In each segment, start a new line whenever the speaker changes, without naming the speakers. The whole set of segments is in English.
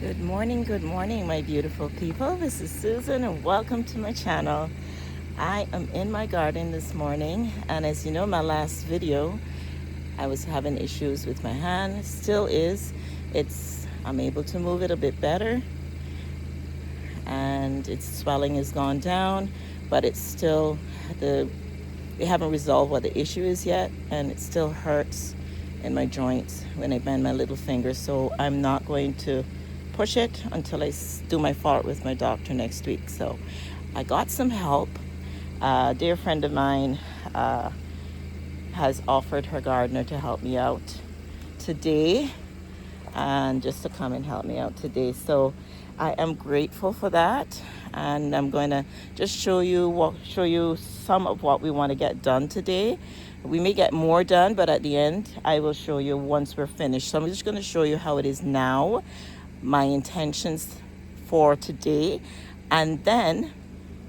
Good morning, my beautiful people. This is Susan, and welcome to my channel. I am in my garden this morning, and as you know, my last video, I was having issues with my hand. Still is. I'm able to move it a bit better, and its swelling has gone down, but it's still they haven't resolved what the issue is yet, and it still hurts in my joints when I bend my little finger. So I'm not going to push it until I do my follow-up with my doctor next week. So I got some help. A dear friend of mine has offered her gardener to help me out today, and just to come and help me out today. So I am grateful for that, and I'm going to just show you some of what we want to get done today. We may get more done, but at the end I will show you once we're finished. So I'm just going to show you how it is now, my intentions for today, and then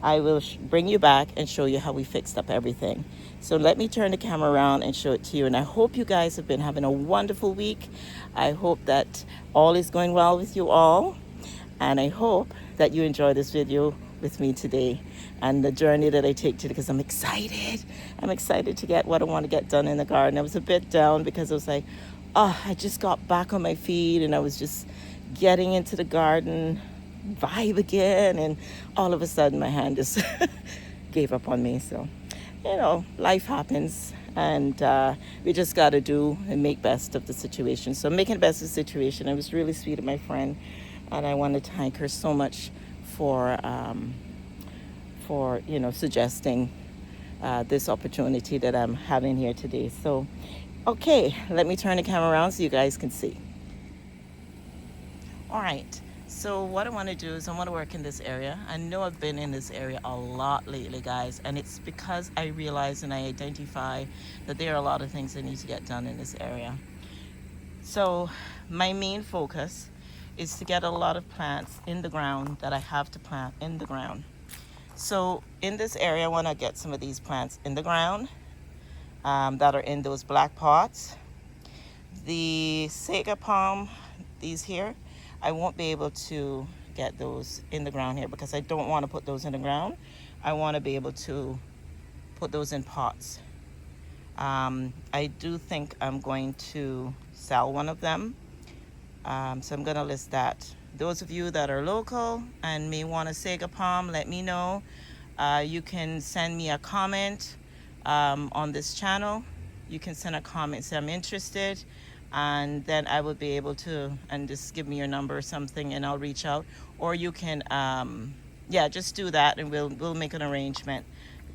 I will bring you back and show you how we fixed up everything. So let me turn the camera around and show it to you. And I hope you guys have been having a wonderful week. I hope that all is going well with you all. And I hope that you enjoy this video with me today and the journey that I take today, because I'm excited. I'm excited to get what I want to get done in the garden. I was a bit down because I was like, oh, I just got back on my feet and I was just getting into the garden vibe again, and all of a sudden my hand just gave up on me. So life happens, and we just got to do and make best of the situation. So making the best of the situation. I was really sweet of my friend, and I want to thank her so much for suggesting this opportunity that I'm having here today. So okay, let me turn the camera around so you guys can see. All right, so what I want to do is I want to work in this area. I know I've been in this area a lot lately, guys, and it's because I realize and I identify that there are a lot of things that need to get done in this area. So my main focus is to get a lot of plants in the ground that I have to plant in the ground. So in this area, I want to get some of these plants in the ground that are in those black pots. The Sega palm, these here, I won't be able to get those in the ground here because I don't want to put those in the ground. I want to be able to put those in pots. I do think I'm going to sell one of them. So I'm going to list that. Those of you that are local and may want a Sega palm, let me know. You can send me a comment on this channel. You can send a comment, say I'm interested, and then I will be able to, and just give me your number or something and I'll reach out. Or you can just do that and we'll make an arrangement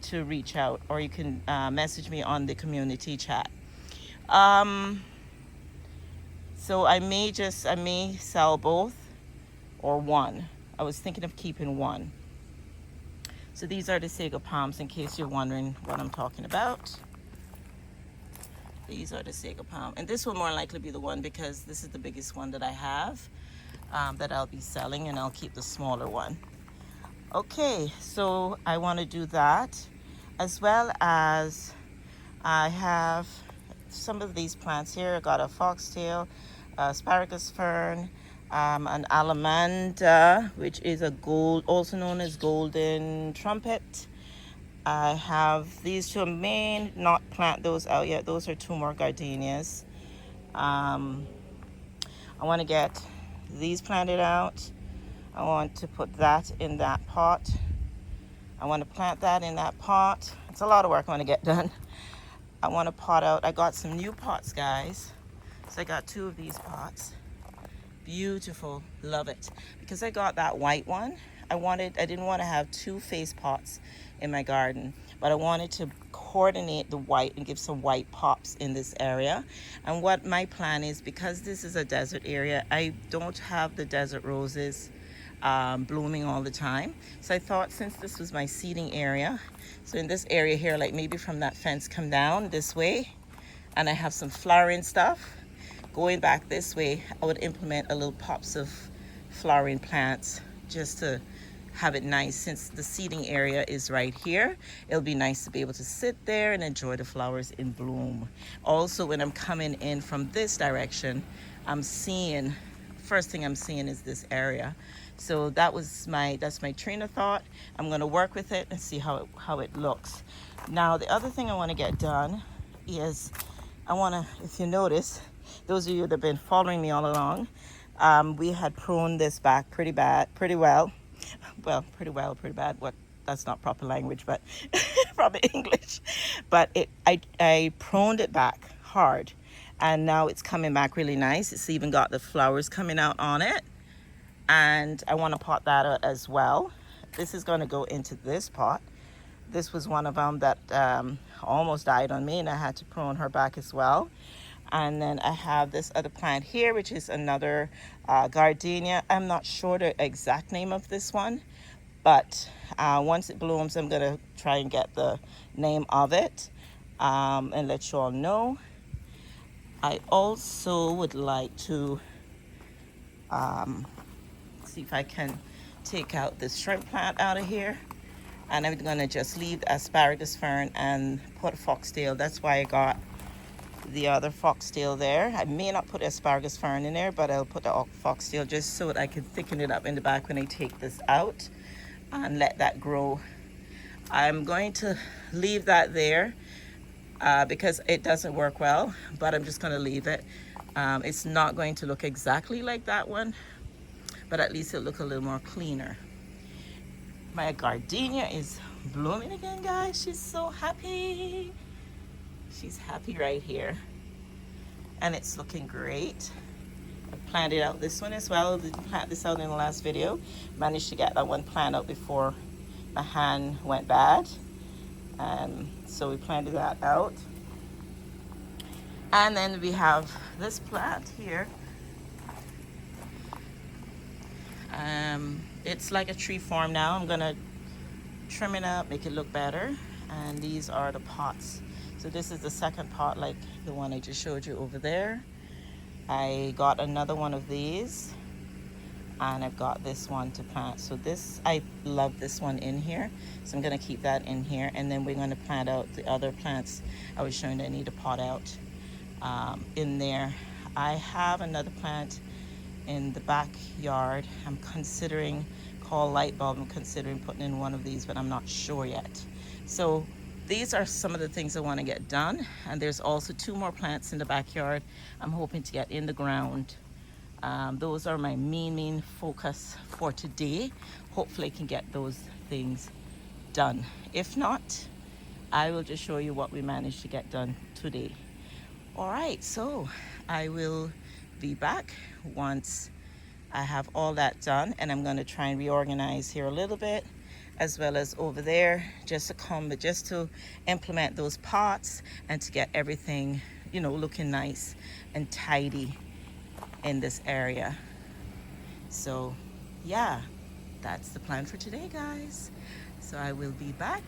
to reach out, or you can message me on the community chat. So I may sell both or one. I was thinking of keeping one. So these are the Sega palms, in case you're wondering what I'm talking about. These are the Sega palm, and this will more likely be the one because this is the biggest one that I have that I'll be selling, and I'll keep the smaller one. Okay, so I want to do that, as well as I have some of these plants here. I got a foxtail, asparagus fern, an alamanda, which is a gold, also known as golden trumpet. I have these two. I may not plant those out yet. Those are two more gardenias. I want to get these planted out. I want to put that in that pot. I want to plant that in that pot. It's a lot of work I want to get done. I want to pot out. I got some new pots, guys. So I got two of these pots. Beautiful, love it. Because I got that white one, I didn't want to have two face pots in my garden, but I wanted to coordinate the white and give some white pops in this area. And what my plan is, because this is a desert area, I don't have the desert roses blooming all the time. So I thought, since this was my seeding area, so in this area here, like maybe from that fence come down this way, and I have some flowering stuff going back this way, I would implement a little pops of flowering plants just to have it nice. Since the seating area is right here, it'll be nice to be able to sit there and enjoy the flowers in bloom. Also, when I'm coming in from this direction, I'm seeing first thing I'm seeing is this area. So that's my train of thought. I'm going to work with it and see how it looks. Now the other thing I want to get done is I want to, if you notice, those of you that have been following me all along, we had pruned this back pretty bad, pretty well, pretty bad. What? That's not proper language, but proper English. But I pruned it back hard, and now it's coming back really nice. It's even got the flowers coming out on it, and I want to pot that out as well. This is going to go into this pot. This was one of them that almost died on me, and I had to prune her back as well. And then I have this other plant here, which is another gardenia. I'm not sure the exact name of this one, but once it blooms, I'm going to try and get the name of it and let you all know. I also would like to see if I can take out this shrimp plant out of here. And I'm going to just leave the asparagus fern and put a foxtail. That's why I got the other foxtail there. I may not put asparagus fern in there, but I'll put the foxtail just so that I can thicken it up in the back when I take this out and let that grow. I'm going to leave that there because it doesn't work well, but I'm just going to leave it. It's not going to look exactly like that one, but at least it'll look a little more cleaner. My gardenia is blooming again, guys. She's so happy. She's happy right here, and it's looking great. I planted out this one as well. I didn't plant this out in the last video. Managed to get that one plant out before my hand went bad, and so we planted that out. And then we have this plant here. It's like a tree form now. I'm gonna trim it up, make it look better, and these are the pots. So this is the second pot, like the one I just showed you over there. I got another one of these, and I've got this one to plant. So this, I love this one in here, so I'm gonna keep that in here, and then we're gonna plant out the other plants I was showing that I need to pot out in there. I have another plant in the backyard. I'm considering, called light bulb. I'm considering putting in one of these, but I'm not sure yet. So these are some of the things I want to get done, and there's also 2 more plants in the backyard I'm hoping to get in the ground. Those are my main focus for today. Hopefully I can get those things done. If not, I will just show you what we managed to get done today. All right, so I will be back once I have all that done, and I'm going to try and reorganize here a little bit, as well as over there, just to implement those pots and to get everything, you know, looking nice and tidy in this area. So yeah, that's the plan for today, guys. So I will be back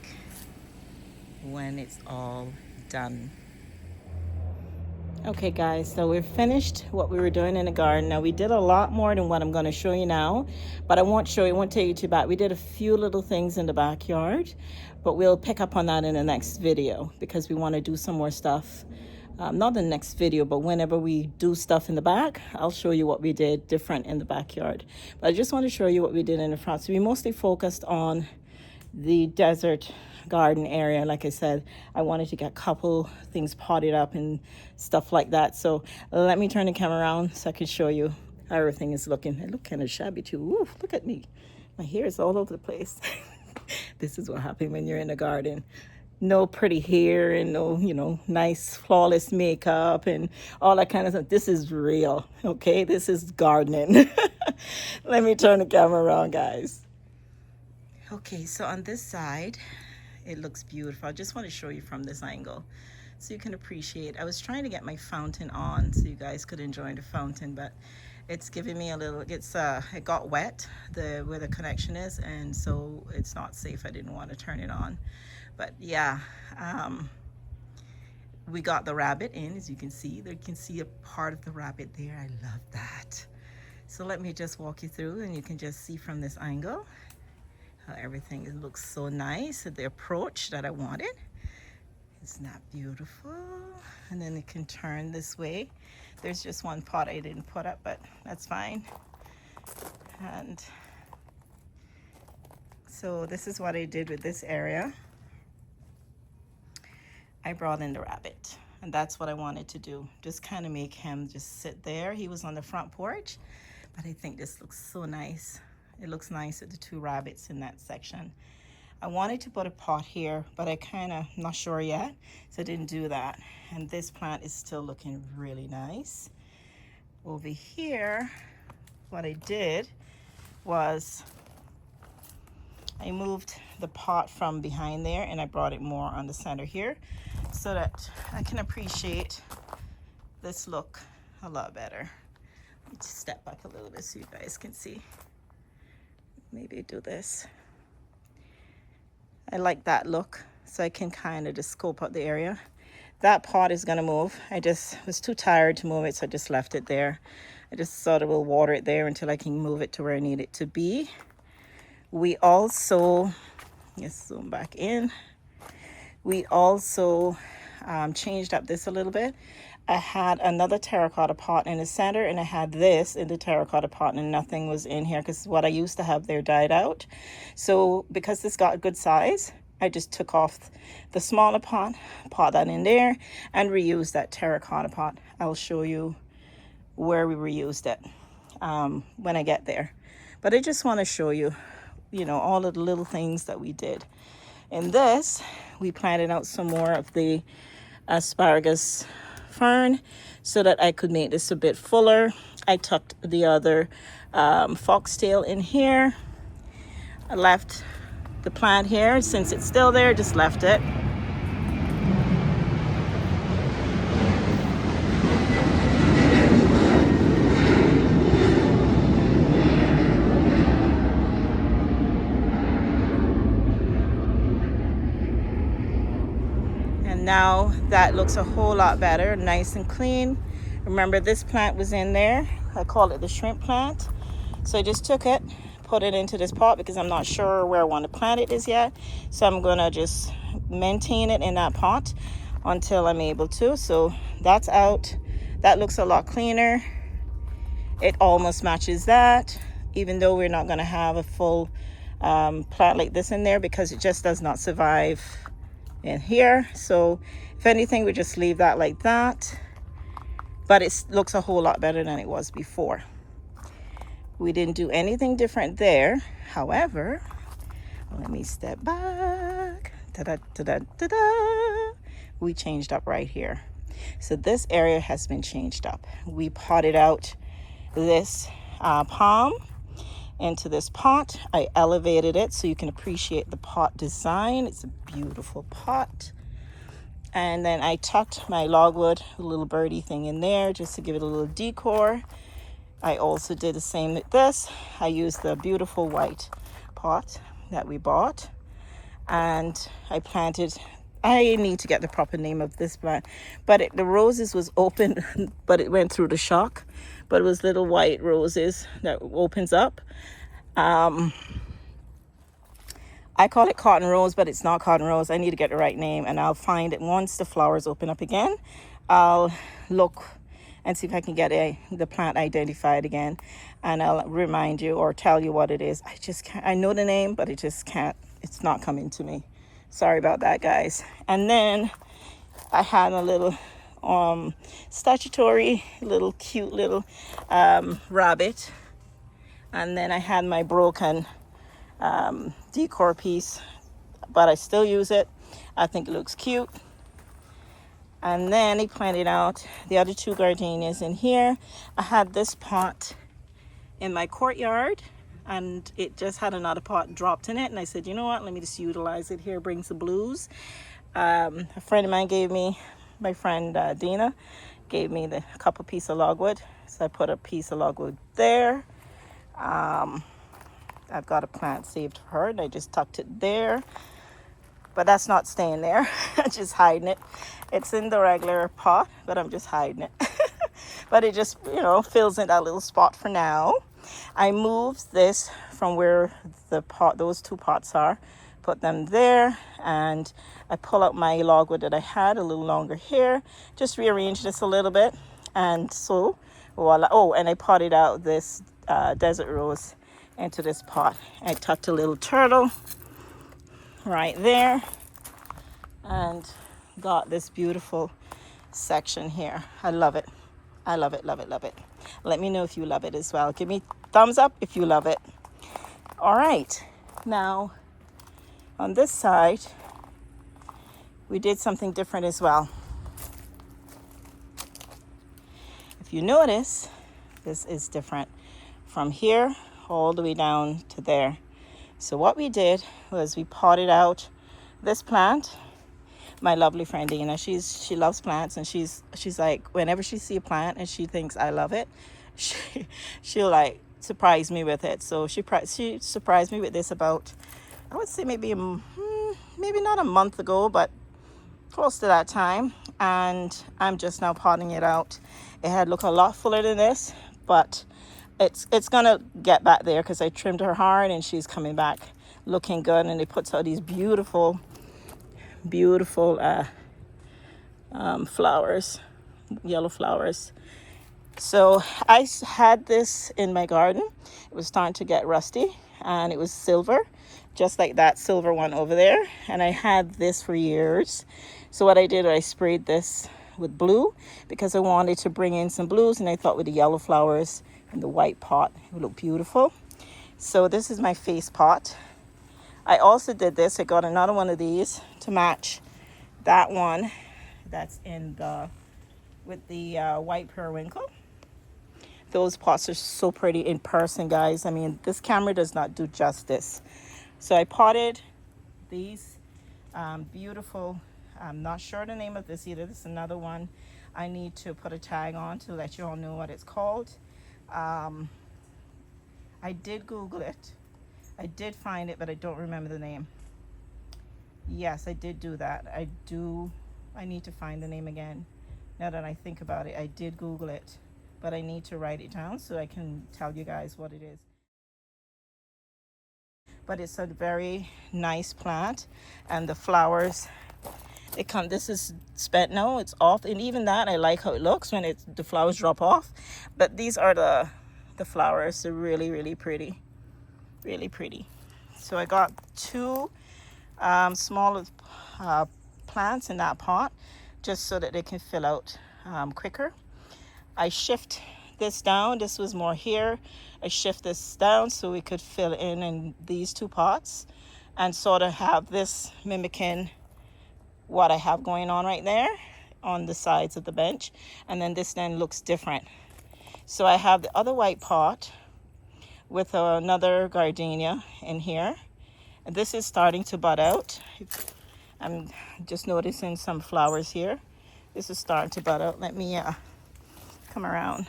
when it's all done. Okay guys, so we've finished what we were doing in the garden. Now we did a lot more than what I'm going to show you now, but I won't take you too back. We did a few little things in the backyard, but we'll pick up on that in the next video because we want to do some more stuff. Not the next video, but whenever we do stuff in the back, I'll show you what we did different in the backyard. But I just want to show you what we did in the front. So we mostly focused on the desert garden area. Like I said, I wanted to get a couple things potted up and stuff like that. So let me turn the camera around so I can show you how everything is looking. I look kind of shabby too. Ooh, look at me. My hair is all over the place. This is what happens when you're in the garden. No pretty hair and no, you know, nice flawless makeup and all that kind of stuff. This is real, okay? This is gardening. Let me turn the camera around, guys. Okay, so on this side, it looks beautiful. I just want to show you from this angle so you can appreciate. I was trying to get my fountain on so you guys could enjoy the fountain, but it's giving me a little, it got wet where the connection is, and so it's not safe. I didn't want to turn it on. But yeah, we got the rabbit in, as you can see. There you can see a part of the rabbit there. I love that. So let me just walk you through, and you can just see from this angle how everything looks so nice at the approach that I wanted. Isn't that beautiful? And then it can turn this way. There's just one pot I didn't put up, but that's fine. And so this is what I did with this area. I brought in the rabbit, and that's what I wanted to do. Just kind of make him just sit there. He was on the front porch, but I think this looks so nice. It looks nice with the two rabbits in that section. I wanted to put a pot here, but I kind of not sure yet, so I didn't do that. And this plant is still looking really nice. Over here, what I did was I moved the pot from behind there and I brought it more on the center here so that I can appreciate this look a lot better. Let me just step back a little bit so you guys can see. Maybe do this. I like that look, so I can kind of just scope out the area. That pot is gonna move. I just was too tired to move it, so I just left it there. I just thought I will water it there until I can move it to where I need it to be. We also, let's zoom back in. We also changed up this a little bit. I had another terracotta pot in the center, and I had this in the terracotta pot, and nothing was in here because what I used to have there died out. So because this got a good size, I just took off the smaller pot, pot that in there, and reused that terracotta pot. I'll show you where we reused it when I get there. But I just want to show you, you know, all of the little things that we did. In this, we planted out some more of the asparagus fern so that I could make this a bit fuller. I tucked the other foxtail in here. I left the plant here. Since it's still there, just left it. Now that looks a whole lot better, nice and clean. Remember, this plant was in there. I call it the shrimp plant. So I just took it, put it into this pot because I'm not sure where I want to plant it is yet. So I'm gonna just maintain it in that pot until I'm able to. So that's out. That looks a lot cleaner. It almost matches that, even though we're not gonna have a full plant like this in there because it just does not survive in here. So if anything, we just leave that like that, but it looks a whole lot better than it was before. We didn't do anything different there. However, let me step back. We changed up right here. So this area has been changed up. We potted out this palm into this pot. I elevated it so you can appreciate the pot design. It's a beautiful pot. And then I tucked my logwood, a little birdie thing in there just to give it a little decor. I also did the same with this. I used the beautiful white pot that we bought, and I planted, I need to get the proper name of this plant, but the roses was open, but it went through the shock. But it was little white roses that opens up. I call it cotton rose, but it's not cotton rose. I need to get the right name, and I'll find it once the flowers open up again. I'll look and see if I can get the plant identified again, and I'll remind you or tell you what it is. I just can't, I know the name, but it just can't, it's not coming to me. Sorry about that, guys. And then I had a little statutory little cute little rabbit, and then I had my broken decor piece, but I still use it. I think it looks cute. And then he planted out the other two gardenias in here. I had this pot in my courtyard, and it just had another pot dropped in it, and I said, you know what, let me just utilize it here, bring some blues. A friend of mine gave me, my friend Dina gave me the couple piece of logwood, so I put a piece of logwood there. I've got a plant saved for her, and I just tucked it there, but that's not staying there. I'm just hiding it. It's in the regular pot, but I'm just hiding it. But it just, you know, fills in that little spot for now. I moved this from where the pot, those two pots are, Put them there, and I pull out my logwood that I had a little longer here. Just rearrange this a little bit, and so voila. Oh, and I potted out this desert rose into this pot. I tucked a little turtle right there, and got this beautiful section here. I love it. I love it, love it, love it. Let me know if you love it as well. Give me thumbs up if you love it. All right, now on this side, we did something different as well. If you notice, this is different from here all the way down to there. So what we did was we potted out this plant. My lovely friend Dana, she loves plants, and she's like, whenever she see a plant and she thinks I love it, she'll like surprise me with it. So she surprised me with this about, I would say maybe not a month ago, but close to that time. And I'm just now potting it out. It had looked a lot fuller than this, but it's gonna get back there because I trimmed her hard, and she's coming back looking good. And it puts out these beautiful flowers, yellow flowers. So I had this in my garden. It was starting to get rusty, and it was silver, just like that silver one over there. And I had this for years. So what I did, I sprayed this with blue because I wanted to bring in some blues, and I thought with the yellow flowers and the white pot, it would look beautiful. So this is my face pot. I also did this. I got another one of these to match that one that's in with the white periwinkle. Those pots are so pretty in person, guys. I mean, this camera does not do justice. So I potted these beautiful, I'm not sure the name of this either. This is another one I need to put a tag on to let you all know what it's called. I did Google it. I did find it, but I don't remember the name. Yes, I did do that. I need to find the name again. Now that I think about it, I did Google it, but I need to write it down so I can tell you guys what it is. But it's a very nice plant, and the flowers, this is spent now, it's off, and even that, I like how it looks when the flowers drop off. But these are the flowers. They're really, really pretty. Really pretty. So I got two smaller plants in that pot, just so that they can fill out quicker. I shift this down. This was more here. I shift this down so we could fill in these two pots and sort of have this mimicking what I have going on right there on the sides of the bench. And then this then looks different. So I have the other white pot with another gardenia in here, and this is starting to bud out. I'm just noticing some flowers here. This is starting to bud out. Let me come around.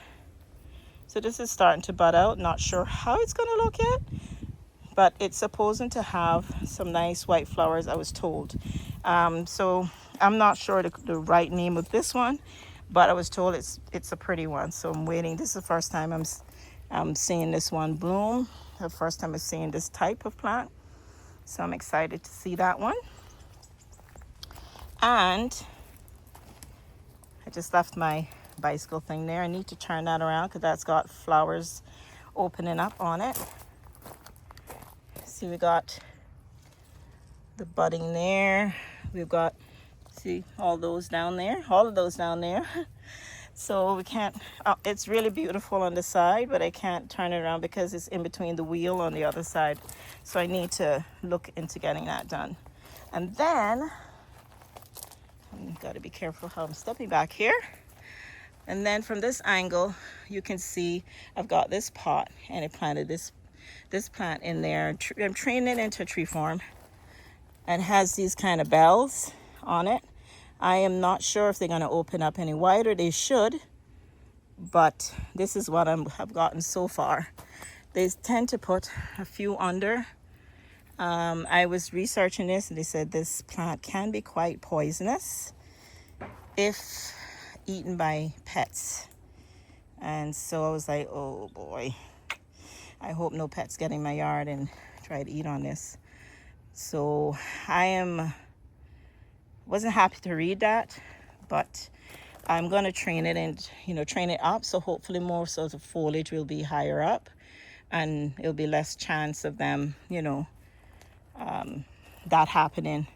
So this is starting to bud out. Not sure how it's going to look yet, but it's supposing to have some nice white flowers, I was told. So I'm not sure the right name of this one, but I was told it's a pretty one. So I'm waiting. This is the first time I'm seeing this one bloom. The first time I'm seeing this type of plant. So I'm excited to see that one. And I just left my bicycle thing there. I need to turn that around because that's got flowers opening up on it. See, we got the budding there. We've got, see, all those down there. All of those down there. So we can't, it's really beautiful on the side, but I can't turn it around because it's in between the wheel on the other side. So I need to look into getting that done. And then, I've got to be careful how I'm stepping back here. And then from this angle, you can see I've got this pot, and I planted this plant in there. I'm training it into a tree form, and has these kind of bells on it. I am not sure if they're going to open up any wider. They should, but this is what I've gotten so far. They tend to put a few under. I was researching this, and they said this plant can be quite poisonous if eaten by pets. And so I was like, oh boy, I hope no pets get in my yard and try to eat on this. So I wasn't happy to read that, but I'm going to train it and, train it up. So hopefully more so the foliage will be higher up and it'll be less chance of them, that happening.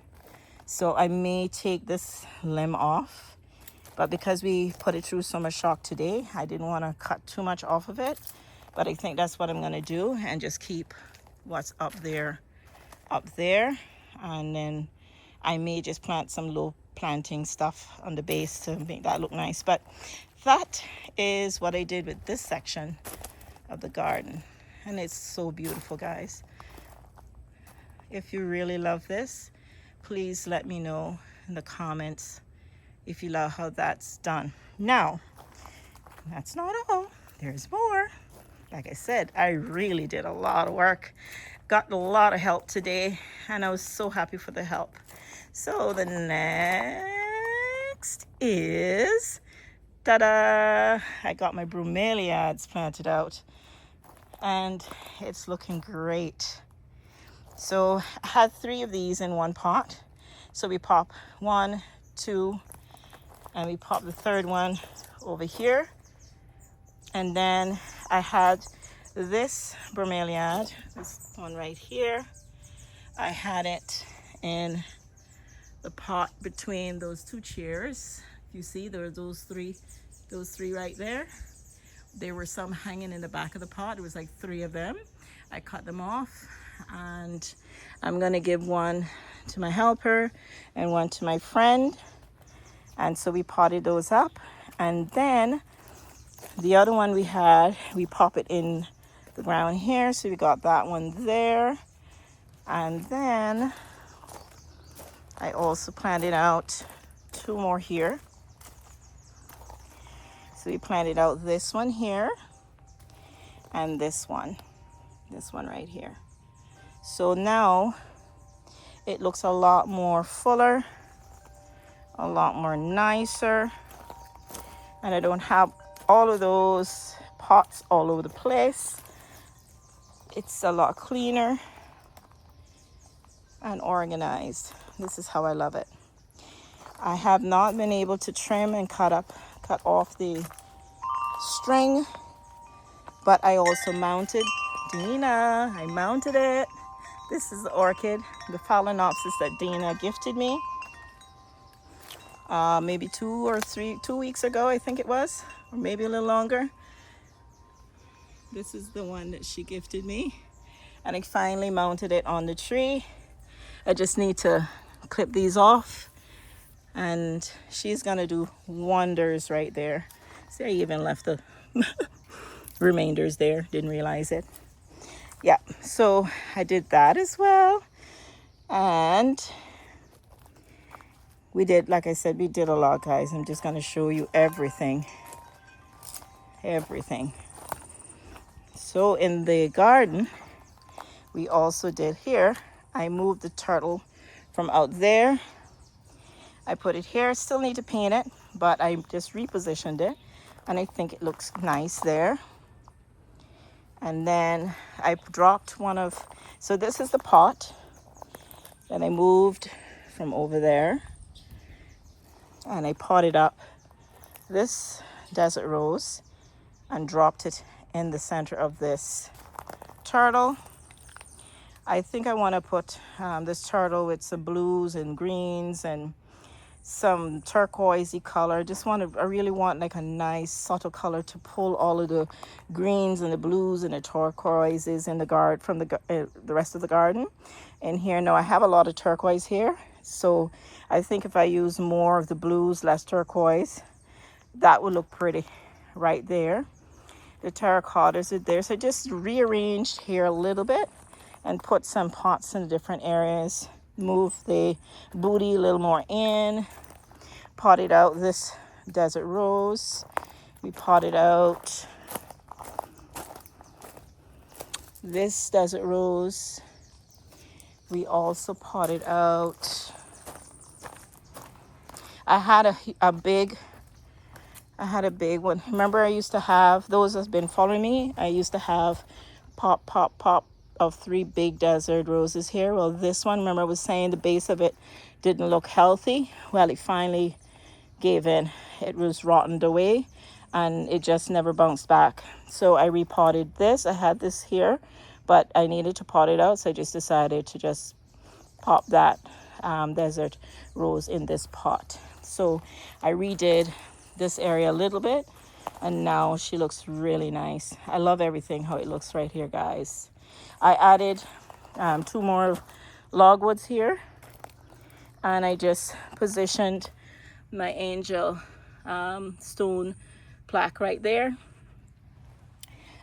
So I may take this limb off, but because we put it through so much shock today, I didn't want to cut too much off of it. But I think that's what I'm going to do and just keep what's up there. And then I may just plant some low planting stuff on the base to make that look nice. But that is what I did with this section of the garden. And it's so beautiful, guys. If you really love this, please let me know in the comments if you love how that's done. Now, that's not all. There's more. Like I said, I really did a lot of work. Got a lot of help today, and I was so happy for the help. So the next is, ta-da! I got my bromeliads planted out, and it's looking great. So I had 3 of these in one pot. So we pop 1, 2, and we pop the 3rd one over here. And then I had this bromeliad, this one right here. I had it in the pot between those 2 chairs. You see there are those three right there. There were some hanging in the back of the pot. It was like 3 of them. I cut them off, and I'm gonna give one to my helper and one to my friend. And so we potted those up, and then the other one we pop it in the ground here. So we got that one there. And then I also planted out 2 more here. So we planted out this one here and this one right here. So now it looks a lot more fuller, a lot more nicer, and I don't have all of those pots all over the place. It's a lot cleaner and organized. This is how I love it. I have not been able to trim and cut off the string, but I also mounted Dina. I mounted it. This is the orchid, the Phalaenopsis that Dina gifted me. Maybe 2 weeks ago, I think it was, or maybe a little longer. This is the one that she gifted me, and I finally mounted it on the tree. I just need to clip these off, and she's gonna do wonders right there. See, I even left the remainders there, didn't realize it. Yeah, so I did that as well. And we did, like I said, we did a lot, guys. I'm just gonna show you everything. So in the garden, we also did here, I moved the turtle from out there. I put it here. Still need to paint it, but I just repositioned it, and I think it looks nice there. And then I dropped so this is the pot that I moved from over there, and I potted up this desert rose and dropped it in the center of this turtle. I think I want to put this turtle with some blues and greens and some turquoisey color. I really want like a nice subtle color to pull all of the greens and the blues and the turquoises in the garden from the rest of the garden. And here, no, I have a lot of turquoise here, so I think if I use more of the blues, less turquoise, that would look pretty right there. The terracottas are there, so I just rearranged here a little bit and put some pots in different areas. Move the booty a little more in. Potted out this desert rose. We potted out this desert rose. We also potted out, I had a big one. Remember, I used to have, those that's been following me, I used to have pop of 3 big desert roses here. Well, this one, remember I was saying the base of it didn't look healthy. Well, it finally gave in. It was rotted away and it just never bounced back. So I repotted this. I had this here, but I needed to pot it out. So I just decided to just pop that desert rose in this pot. So I redid this area a little bit and now she looks really nice. I love everything how it looks right here, guys. I added 2 more logwoods here and I just positioned my angel stone plaque right there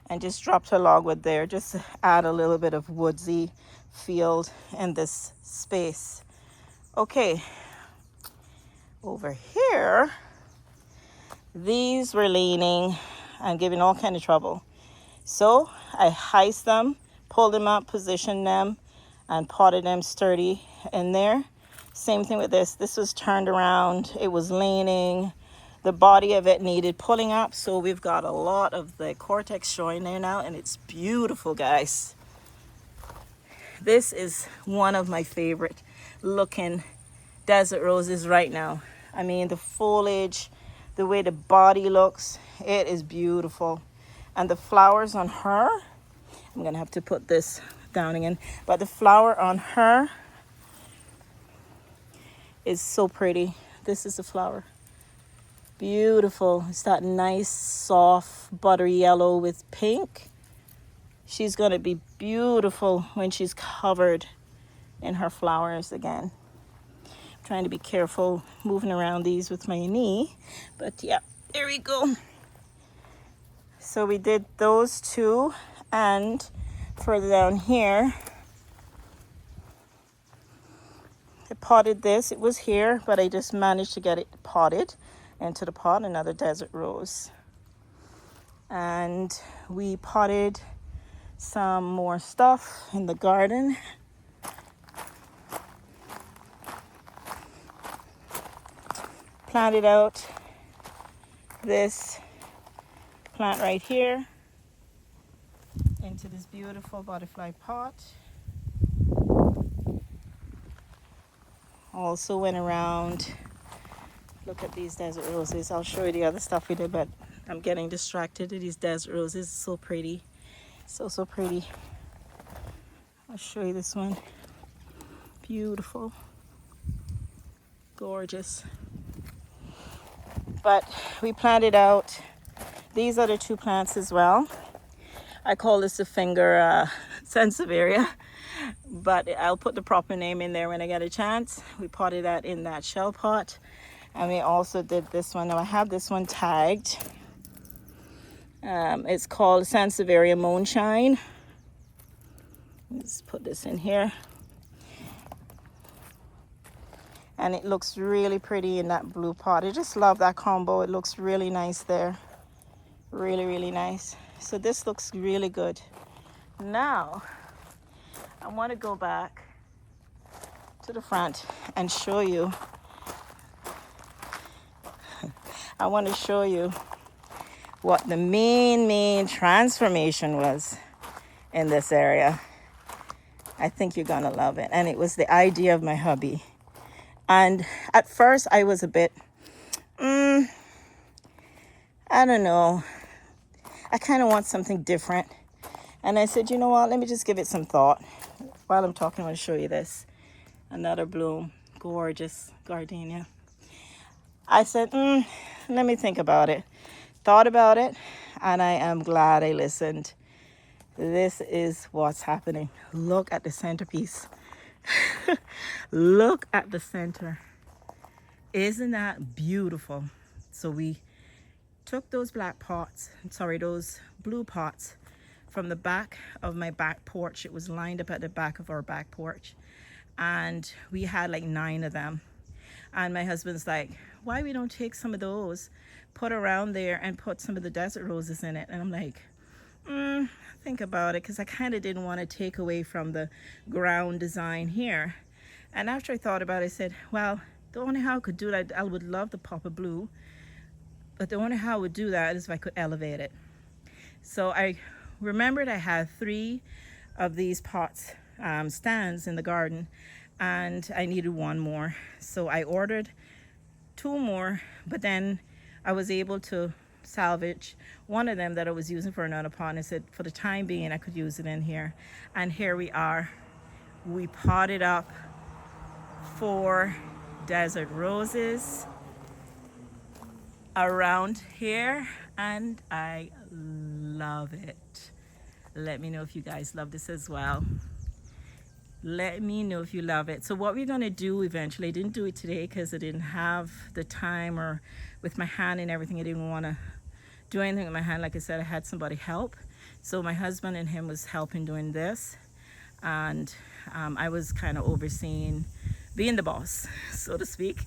and just dropped a logwood there just to add a little bit of woodsy field in this space. Okay, over here, these were leaning and giving all kind of trouble. So I heist them, pulled them up, positioned them, and potted them sturdy in there. Same thing with this. This was turned around. It was leaning. The body of it needed pulling up. So we've got a lot of the cortex showing there now, and it's beautiful, guys. This is one of my favorite looking desert roses right now. I mean, the foliage, the way the body looks, it is beautiful. And the flowers on her, I'm gonna have to put this down again, but the flower on her is so pretty. This is the flower. Beautiful. It's that nice, soft, buttery yellow with pink. She's gonna be beautiful when she's covered in her flowers again. I'm trying to be careful moving around these with my knee, but yeah, there we go. So we did those 2, and further down here, I potted this. It was here, but I just managed to get it potted into the pot, another desert rose. And we potted some more stuff in the garden. Planted out this plant right here into this beautiful butterfly pot. Also went around, look at these desert roses. I'll show you the other stuff we did, but I'm getting distracted. These desert roses, so pretty. So pretty. I'll show you this one. Beautiful. Gorgeous. But we planted out these other 2 plants as well. I call this a finger sansevieria, but I'll put the proper name in there when I get a chance. We potted that in that shell pot. And we also did this one. Now I have this one tagged. It's called Sansevieria Moonshine. Let's put this in here. And it looks really pretty in that blue pot. I just love that combo. It looks really nice there. Really, really nice. So this looks really good. Now, I want to go back to the front and show you. I want to show you what the main transformation was in this area. I think you're gonna love it. And it was the idea of my hubby. And at first I was a bit, I don't know. I kind of want something different. And I said, you know what? Let me just give it some thought. While I'm talking, I want to show you this. Another bloom. Gorgeous gardenia. I said, let me think about it. Thought about it. And I am glad I listened. This is what's happening. Look at the centerpiece. Look at the center. Isn't that beautiful? So we took those those blue pots from the back of my back porch. It was lined up at the back of our back porch, and we had like 9 of them. And my husband's like, why we don't take some of those, put around there and put some of the desert roses in it? And I'm like, think about it, because I kind of didn't want to take away from the ground design here. And after I thought about it, I said, well, the only how I could do that, I would love the pop of blue, but the only how I would do that is if I could elevate it. So I remembered I had 3 of these pots, stands in the garden, and I needed one more. So I ordered 2 more, but then I was able to salvage one of them that I was using for another pot. And I said for the time being I could use it in here. And here we are. We potted up 4 desert roses around here, and I love it. Let me know if you guys love this as well. Let me know if you love it. So what we're going to do eventually, I didn't do it today because I didn't have the time, or with my hand and everything, I didn't want to do anything with my hand. Like I said, I had somebody help. So my husband and him was helping doing this, and I was kind of overseeing, being the boss, so to speak.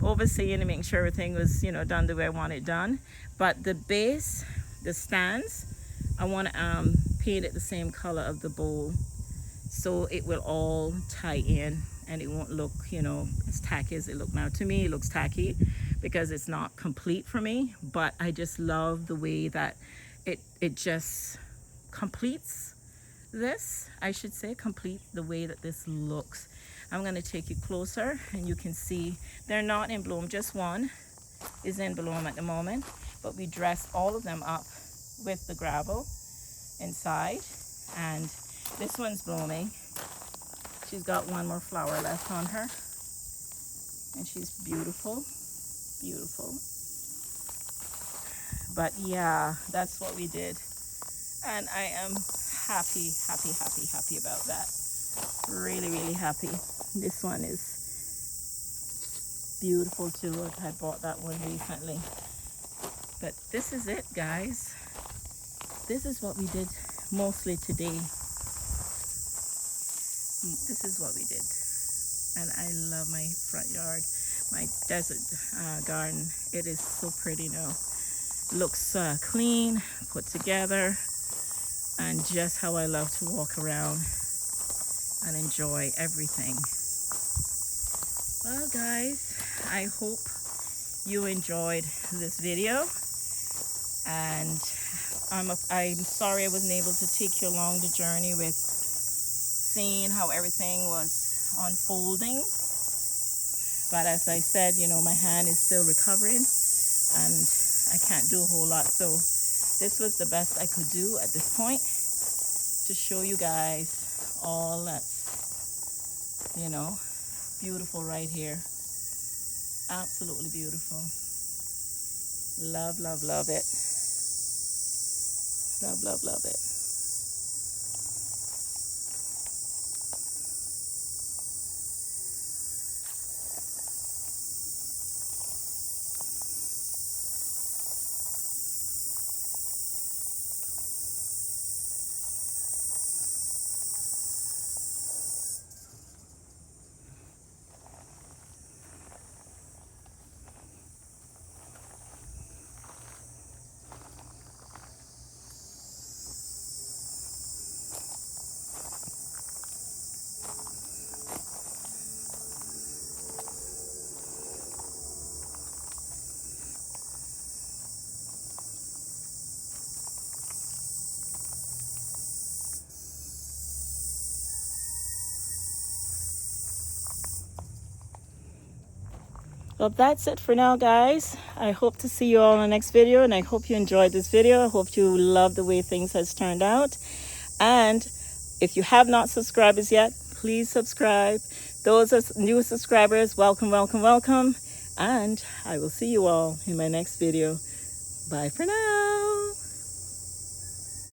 Overseeing and making sure everything was, you know, done the way I want it done. But the base, the stands, I want to paint it the same color of the bowl, so it will all tie in and it won't look, you know, as tacky as it look now. To me it looks tacky because it's not complete for me, but I just love the way that it just completes this, I should say, complete the way that this looks. I'm going to take you closer and you can see they're not in bloom, just one is in bloom at the moment, but we dressed all of them up with the gravel inside, and this one's blooming. She's got one more flower left on her, and she's beautiful, beautiful. But yeah, that's what we did, and I am happy about that. Really, really happy. This one is beautiful too. I bought that one recently. But this is it, guys. This is what we did mostly today. This is what we did. And I love my front yard, my desert garden. It is so pretty now. Looks clean, put together, and just how I love to walk around and enjoy everything. Well guys, I hope you enjoyed this video, and I'm sorry I wasn't able to take you along the journey with seeing how everything was unfolding, but as I said, you know, my hand is still recovering and I can't do a whole lot, so this was the best I could do at this point to show you guys all that's, you know, beautiful right here. Absolutely beautiful. Love, love, love it. Love, love, love it. Well, that's it for now, guys. I hope to see you all in the next video, and I hope you enjoyed this video. I hope you love the way things has turned out. And if you have not subscribed as yet, please subscribe. Those are new subscribers, welcome, welcome, welcome. And I will see you all in my next video. Bye for now.